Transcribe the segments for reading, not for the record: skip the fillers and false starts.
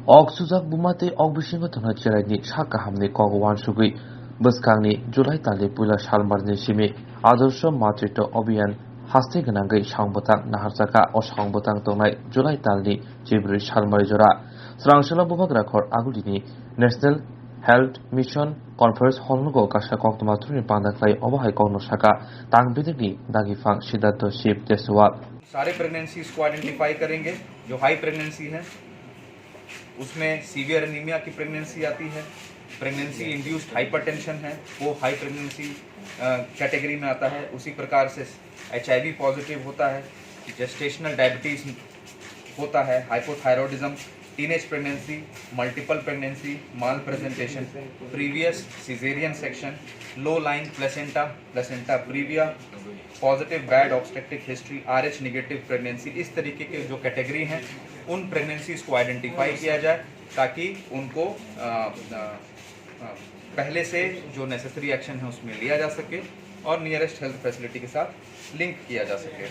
Suzak Bumate Bishingo Tonachani Chaka Hamni Kogowan Sugui Buskangni July Tali Pula Shalmarni Shimi Adorsho Matrito Obian Haste Ganangai Shangbotak Naharsaka or Shangbotak Tonai July Tali Jibri Shalmarijora Srangshala Bubagrakor Agudini National Health Mission Conference Holnugo Kasha Koktomaturi Pandaklai Obahai Konosaka Tangbidigi Dagifang Shidato Ship Tesua सारे pregnancies को identify करेंगे जो high pregnancy है, उसमें severe anaemia की pregnancy आती है, pregnancy induced hypertension है वो हाई प्रेगनेंसी कैटेगरी में आता है। उसी प्रकार से HIV पॉजिटिव होता है, जेस्टेशनल डायबिटीज़ होता है, hypothyroidism, teenage pregnancy, multiple pregnancy, malpresentation, previous caesarean section, low lying placenta, placenta previa, positive bad obstetric history, RH negative pregnancy, इस तरीके के जो कैटेगरी हैं उन प्रेगनेंसीज को आइडेंटिफाई किया जाए ताकि उनको पहले से जो नेसेसरी एक्शन है उसमें लिया जा सके और नियरेस्ट हेल्थ फैसिलिटी के साथ लिंक किया जा सके।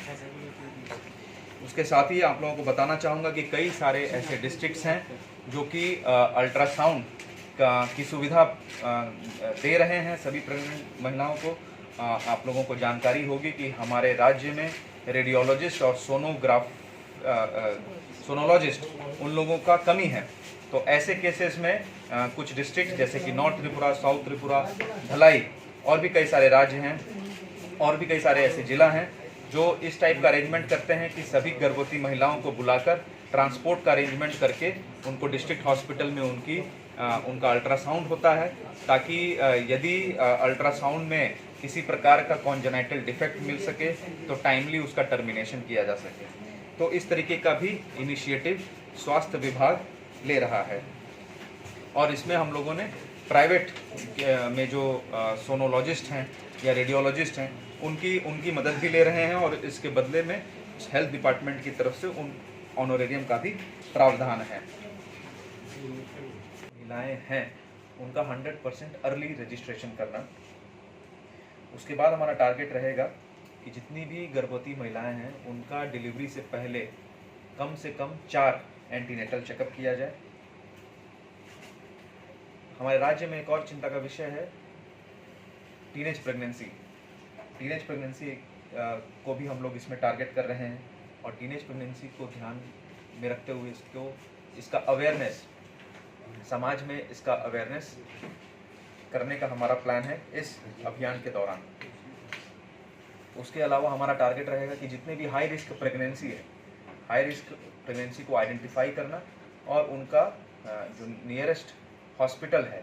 उसके साथ ही आप लोगों को बताना चाहूँगा कि कई सारे ऐसे डिस्ट्रिक्ट्स हैं जो कि अल्ट्रासाउंड की सुविधा दे रहे हैं सभी प्रेग्नेंट महिलाओं को। आप लोगों को जानकारी होगी कि हमारे राज्य में रेडियोलॉजिस्ट और सोनोलॉजिस्ट उन लोगों का कमी है। तो ऐसे केसेस में कुछ डिस्ट्रिक्ट जैसे कि नॉर्थ त्रिपुरा, साउथ त्रिपुरा, ढलाई और भी कई सारे राज्य हैं और भी कई सारे ऐसे जिला हैं जो इस टाइप का अरेंजमेंट करते हैं कि सभी गर्भवती महिलाओं को बुलाकर ट्रांसपोर्ट का अरेंजमेंट करके उनको डिस्ट्रिक्ट हॉस्पिटल में उनका अल्ट्रासाउंड होता है ताकि यदि अल्ट्रासाउंड में किसी प्रकार का कॉन्जेनाइटल डिफेक्ट मिल सके तो टाइमली उसका टर्मिनेशन किया जा सके। तो इस तरीके का भी इनिशिएटिव स्वास्थ्य विभाग ले रहा है और इसमें हम लोगों ने प्राइवेट में जो सोनोलॉजिस्ट हैं या रेडियोलॉजिस्ट हैं उनकी मदद भी ले रहे हैं और इसके बदले में हेल्थ डिपार्टमेंट की तरफ से उन ऑनोरेरियम का भी प्रावधान है। महिलाएं हैं उनका 100% अर्ली रजिस्ट्रेशन करना। उसके बाद हमारा टारगेट रहेगा कि जितनी भी गर्भवती महिलाएं हैं उनका डिलीवरी से पहले कम से कम 4 एंटीनेटल चेकअप किया जाए। हमारे राज्य में एक और चिंता का विषय है टीनेज प्रेगनेंसी। टीनेज प्रेगनेंसी को भी हम लोग इसमें टारगेट कर रहे हैं और टीनेज प्रेगनेंसी को ध्यान में रखते हुए इसका अवेयरनेस समाज में इसका अवेयरनेस करने का हमारा प्लान है इस अभियान के दौरान। उसके अलावा हमारा टारगेट रहेगा कि जितने भी हाई रिस्क प्रेगनेंसी है, हाई रिस्क प्रेगनेंसी को आइडेंटिफाई करना और उनका जो नियरेस्ट हॉस्पिटल है,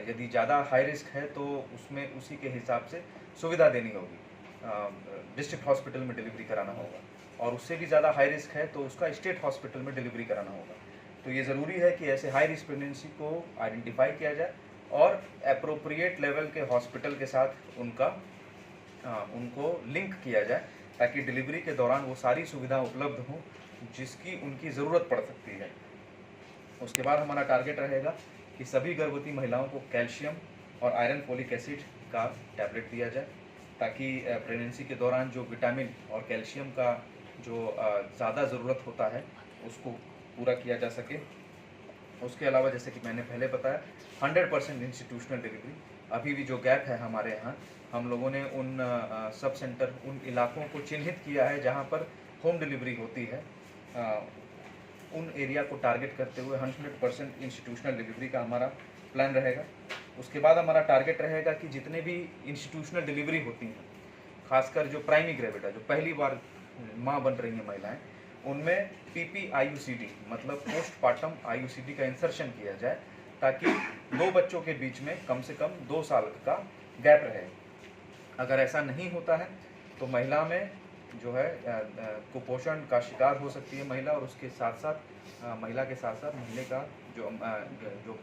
यदि ज़्यादा हाई रिस्क है तो उसमें उसी के हिसाब से सुविधा देनी होगी। डिस्ट्रिक्ट हॉस्पिटल में डिलीवरी कराना होगा और उससे भी ज़्यादा हाई रिस्क है तो उसका स्टेट हॉस्पिटल में डिलीवरी कराना होगा। तो ये ज़रूरी है कि ऐसे हाई रिस्क प्रेगनेंसी को आइडेंटिफाई किया जाए और एप्रोप्रिएट लेवल के हॉस्पिटल के साथ उनको लिंक किया जाए ताकि डिलीवरी के दौरान वो सारी सुविधा उपलब्ध हों जिसकी उनकी ज़रूरत पड़ सकती है। उसके बाद हमारा टारगेट रहेगा कि सभी गर्भवती महिलाओं को कैल्शियम और आयरन फोलिक एसिड का टैबलेट दिया जाए ताकि प्रेगनेंसी के दौरान जो विटामिन और कैल्शियम का जो ज़्यादा ज़रूरत होता है उसको पूरा किया जा सके। उसके अलावा जैसे कि मैंने पहले बताया 100% इंस्टीट्यूशनल डिलीवरी, अभी भी जो गैप है हमारे यहाँ, हम लोगों ने उन सब सेंटर, उन इलाकों को चिन्हित किया है जहाँ पर होम डिलीवरी होती है। उन एरिया को टारगेट करते हुए 100% इंस्टीट्यूशनल डिलीवरी का हमारा प्लान रहेगा। उसके बाद हमारा टारगेट रहेगा कि जितने भी इंस्टीट्यूशनल डिलीवरी होती हैं, खासकर जो प्राइमी ग्रेविडा, जो पहली बार माँ बन रही हैं महिलाएं, उनमें PPIUCD मतलब पोस्टपार्टम IUCD का इंसर्शन किया जाए ताकि 2 बच्चों के बीच में कम से कम 2 साल का गैप रहे। अगर ऐसा नहीं होता है तो महिला में जो है कुपोषण का शिकार हो सकती है महिला और उसके साथ साथ महिला के साथ साथ महीने का जो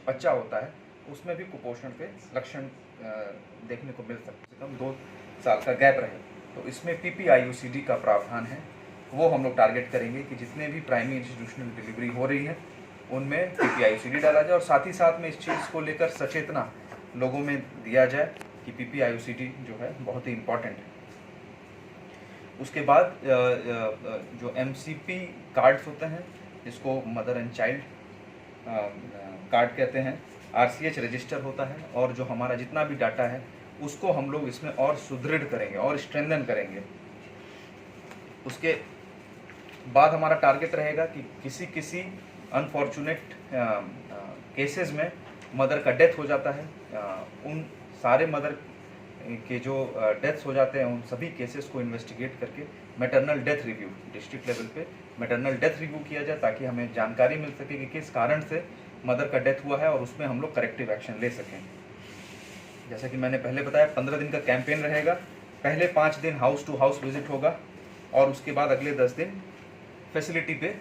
बच्चा होता है उसमें भी कुपोषण के लक्षण देखने को मिल सकते हैं। कम 2 साल का गैप रहे तो इसमें PPIUCD का प्रावधान है, वो हम लोग टारगेट करेंगे कि जितने भी प्राइमरी इंस्टीट्यूशनल डिलीवरी हो रही है उनमें PPIUCD डाला जाए और साथ ही साथ में इस चीज़ को लेकर सचेतना लोगों में दिया जाए कि PPIUCD जो है बहुत ही इम्पॉर्टेंट है। उसके बाद जो MCP कार्ड्स होते हैं जिसको मदर एंड चाइल्ड कार्ड कहते हैं, RCH रजिस्टर होता है, और जो हमारा जितना भी डाटा है उसको हम लोग इसमें और सुदृढ़ करेंगे और स्ट्रेंथन करेंगे। उसके बाद हमारा टारगेट रहेगा कि किसी अनफॉर्चुनेट केसेस में मदर का डेथ हो जाता है, उन सारे मदर के जो डेथ्स हो जाते हैं उन सभी केसेस को इन्वेस्टिगेट करके maternal death review, district level पे मैटरनल डेथ रिव्यू किया जाए, ताकि हमें जानकारी मिल सके कि किस कारण से मदर का डेथ हुआ है और उसमें हम लोग करेक्टिव एक्शन ले सकें। जैसा कि मैंने पहले बताया, 15 दिन का कैंपेन रहेगा। पहले 5 दिन हाउस टू हाउस विजिट होगा और उसके बाद अगले 10 दिन फैसिलिटी पे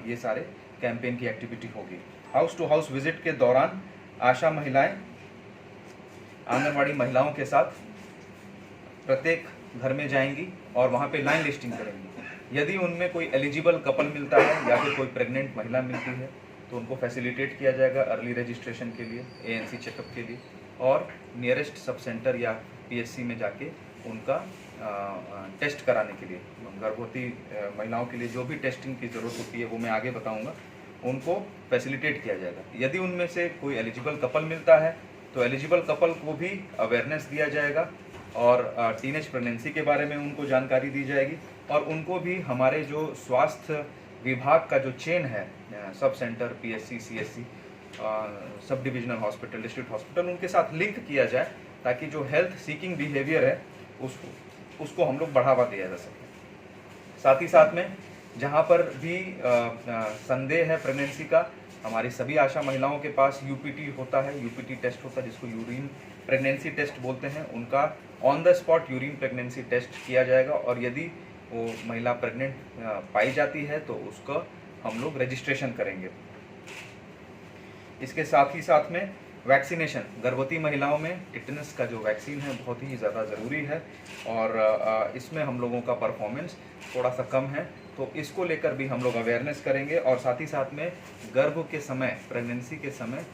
ये सारे कैंपेन की एक्टिविटी होगी। हाउस टू हाउस विजिट के दौरान आशा महिलाएं आंगनवाड़ी महिलाओं के साथ प्रत्येक घर में जाएंगी और वहाँ पे लाइन लिस्टिंग करेंगी। यदि उनमें कोई एलिजिबल कपल मिलता है या फिर कोई प्रेग्नेंट महिला मिलती है तो उनको फैसिलिटेट किया जाएगा अर्ली रजिस्ट्रेशन के लिए, ANC चेकअप के लिए, और नियरेस्ट सब सेंटर या PSC में जाके उनका टेस्ट कराने के लिए, गर्भवती महिलाओं के लिए जो भी टेस्टिंग की ज़रूरत होती है वो मैं आगे बताऊंगा, उनको फैसिलिटेट किया जाएगा। यदि उनमें से कोई एलिजिबल कपल मिलता है तो एलिजिबल कपल को भी अवेयरनेस दिया जाएगा और टीनेज प्रेगनेंसी के बारे में उनको जानकारी दी जाएगी, और उनको भी हमारे जो स्वास्थ्य विभाग का जो चेन है, sub centre, PSC, CSC, sub divisional hospital, district hospital, उनके साथ लिंक किया जाए ताकि जो हेल्थ सीकिंग बिहेवियर है उसको हम लोग बढ़ावा दिया जा सके। साथ ही साथ में जहाँ पर भी संदेह है प्रेगनेंसी का, हमारी सभी आशा महिलाओं के पास UPT होता है, UPT टेस्ट होता है जिसको यूरिन प्रेगनेंसी टेस्ट बोलते हैं। उनका on the spot urine pregnancy test किया जाएगा और यदि वो महिला प्रेग्नेंट पाई जाती है तो उसका हम लोग रजिस्ट्रेशन करेंगे। इसके साथ ही साथ में वैक्सीनेशन, गर्भवती महिलाओं में टिटनस का जो वैक्सीन है बहुत ही ज़्यादा ज़रूरी है और इसमें हम लोगों का परफॉर्मेंस थोड़ा सा कम है, तो इसको लेकर भी हम लोग अवेयरनेस करेंगे। और साथ ही साथ में गर्भ के समय, प्रेगनेंसी के समय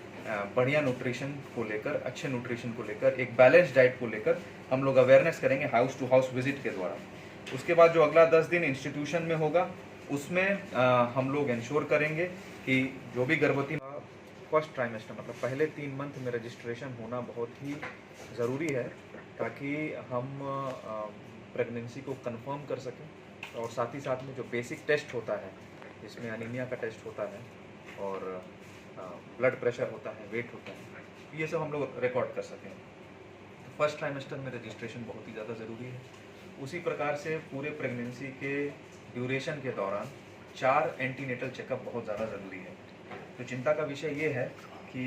बढ़िया न्यूट्रिशन को लेकर, अच्छे न्यूट्रिशन को लेकर, एक बैलेंस डाइट को लेकर हम लोग अवेयरनेस करेंगे हाउस टू हाउस विजिट के द्वारा। उसके बाद जो अगला 10 दिन इंस्टीट्यूशन में होगा उसमें हम लोग इंश्योर करेंगे कि जो भी गर्भवती फर्स्ट ट्राइमेस्टर मतलब पहले 3 मंथ में रजिस्ट्रेशन होना बहुत ही ज़रूरी है ताकि हम प्रेगनेंसी को कंफर्म कर सकें। और साथ ही साथ में जो बेसिक टेस्ट होता है, इसमें अनीमिया का टेस्ट होता है और ब्लड प्रेशर होता है, वेट होता है, ये सब हम लोग रिकॉर्ड कर सकें। तो फर्स्ट ट्राइमेस्टर में रजिस्ट्रेशन बहुत ही ज़्यादा ज़रूरी है। उसी प्रकार से पूरे प्रेगनेंसी के ड्यूरेशन के दौरान 4 एंटीनेटल चेकअप बहुत ज़्यादा ज़रूरी है। तो चिंता का विषय ये है कि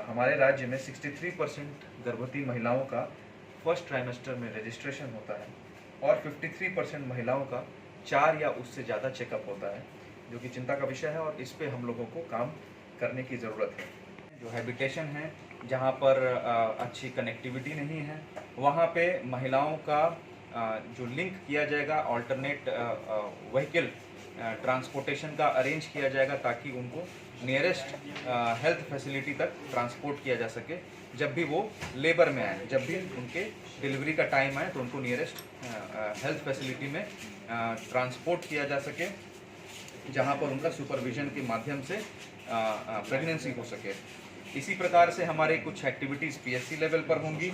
हमारे राज्य में 63% गर्भवती महिलाओं का फर्स्ट ट्राइमेस्टर में रजिस्ट्रेशन होता है और 53% महिलाओं का 4 या उससे ज़्यादा चेकअप होता है, जो कि चिंता का विषय है और इस पे हम लोगों को काम करने की ज़रूरत है। जो हैबिटेशन है, जहाँ पर अच्छी कनेक्टिविटी नहीं है, वहाँ पे महिलाओं का जो लिंक किया जाएगा, ऑल्टरनेट व्हीकल ट्रांसपोर्टेशन का अरेंज किया जाएगा ताकि उनको नियरेस्ट हेल्थ फैसिलिटी तक ट्रांसपोर्ट किया जा सके। जब भी वो लेबर में आए, जब भी उनके डिलीवरी का टाइम आए तो उनको नियरेस्ट हेल्थ फैसिलिटी में ट्रांसपोर्ट किया जा सके, जहाँ पर उनका सुपरविजन के माध्यम से प्रेगनेंसी हो सके। इसी प्रकार से हमारे कुछ एक्टिविटीज़ PSC लेवल पर होंगी,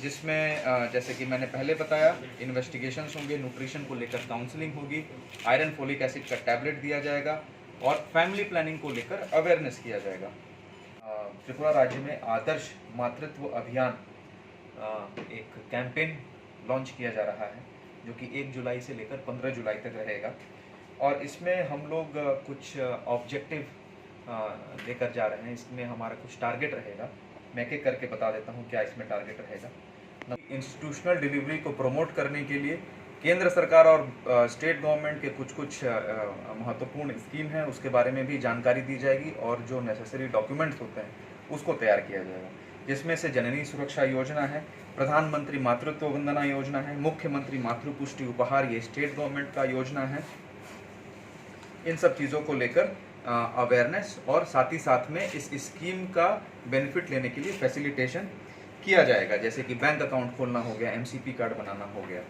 जिसमें जैसे कि मैंने पहले बताया, इन्वेस्टिगेशंस होंगे, न्यूट्रिशन को लेकर काउंसलिंग होगी, आयरन फोलिक एसिड का टैबलेट दिया जाएगा और फैमिली प्लानिंग को लेकर अवेयरनेस किया जाएगा। त्रिपुरा राज्य में आदर्श मातृत्व अभियान एक कैंपेन लॉन्च किया जा रहा है जो कि 1 जुलाई से लेकर 15 जुलाई तक रहेगा और इसमें हम लोग कुछ ऑब्जेक्टिव लेकर जा रहे हैं। इसमें हमारा कुछ टारगेट रहेगा, मैं एक एक करके बता देता हूँ क्या इसमें टारगेट रहेगा। इंस्टीट्यूशनल डिलीवरी को प्रमोट करने के लिए केंद्र सरकार और स्टेट गवर्नमेंट के कुछ महत्वपूर्ण स्कीम है, उसके बारे में भी जानकारी दी जाएगी और जो नेसेसरी डॉक्यूमेंट्स होते हैं उसको तैयार किया जाएगा, जिसमें से जननी सुरक्षा योजना है, प्रधानमंत्री मातृत्व वंदना योजना है, मुख्यमंत्री मातृपुष्टि उपहार, ये स्टेट गवर्नमेंट का योजना है। इन सब चीज़ों को लेकर अवेयरनेस और साथ ही साथ में इस स्कीम का बेनिफिट लेने के लिए फैसिलिटेशन किया जाएगा, जैसे कि बैंक अकाउंट खोलना हो गया, MCP कार्ड बनाना हो गया।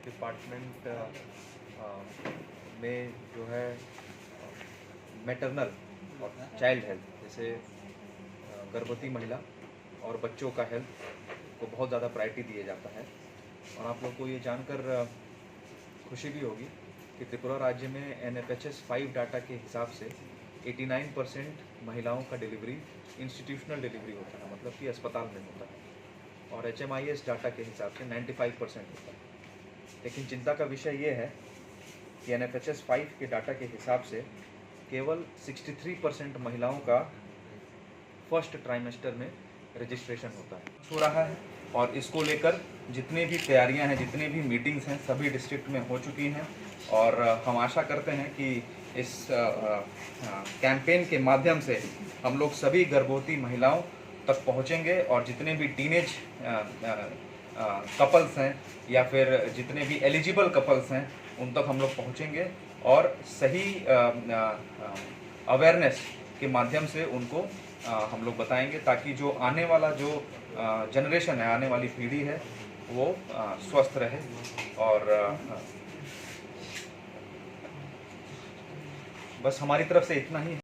डिपार्टमेंट में जो है मैटरनल और चाइल्ड हेल्थ, जैसे गर्भवती महिला और बच्चों का हेल्थ को बहुत ज़्यादा प्रायोरिटी दिया जाता है। और आप लोग को ये जानकर खुशी भी होगी कि त्रिपुरा राज्य में NFHS 5 डाटा के हिसाब से 89% महिलाओं का डिलीवरी इंस्टीट्यूशनल डिलीवरी होता है, मतलब कि अस्पताल में होता है, और HMIS डाटा के हिसाब से 95% होता है। लेकिन चिंता का विषय ये है कि NFHS 5 के डाटा के हिसाब से केवल 63% महिलाओं का फर्स्ट ट्राइमेस्टर में रजिस्ट्रेशन होता है, हो रहा है। और इसको लेकर जितनी भी तैयारियां हैं, जितनी भी मीटिंग्स हैं, सभी डिस्ट्रिक्ट में हो चुकी हैं। और हम आशा करते हैं कि इस कैंपेन के माध्यम से हम लोग सभी गर्भवती महिलाओं तक पहुंचेंगे, और जितने भी टीनेज कपल्स हैं या फिर जितने भी एलिजिबल कपल्स हैं उन तक हम लोग पहुंचेंगे, और सही अवेयरनेस के माध्यम से उनको हम लोग बताएंगे, ताकि जो आने वाला जो जनरेशन है, आने वाली पीढ़ी है, वो स्वस्थ रहे। और बस हमारी तरफ से इतना ही है।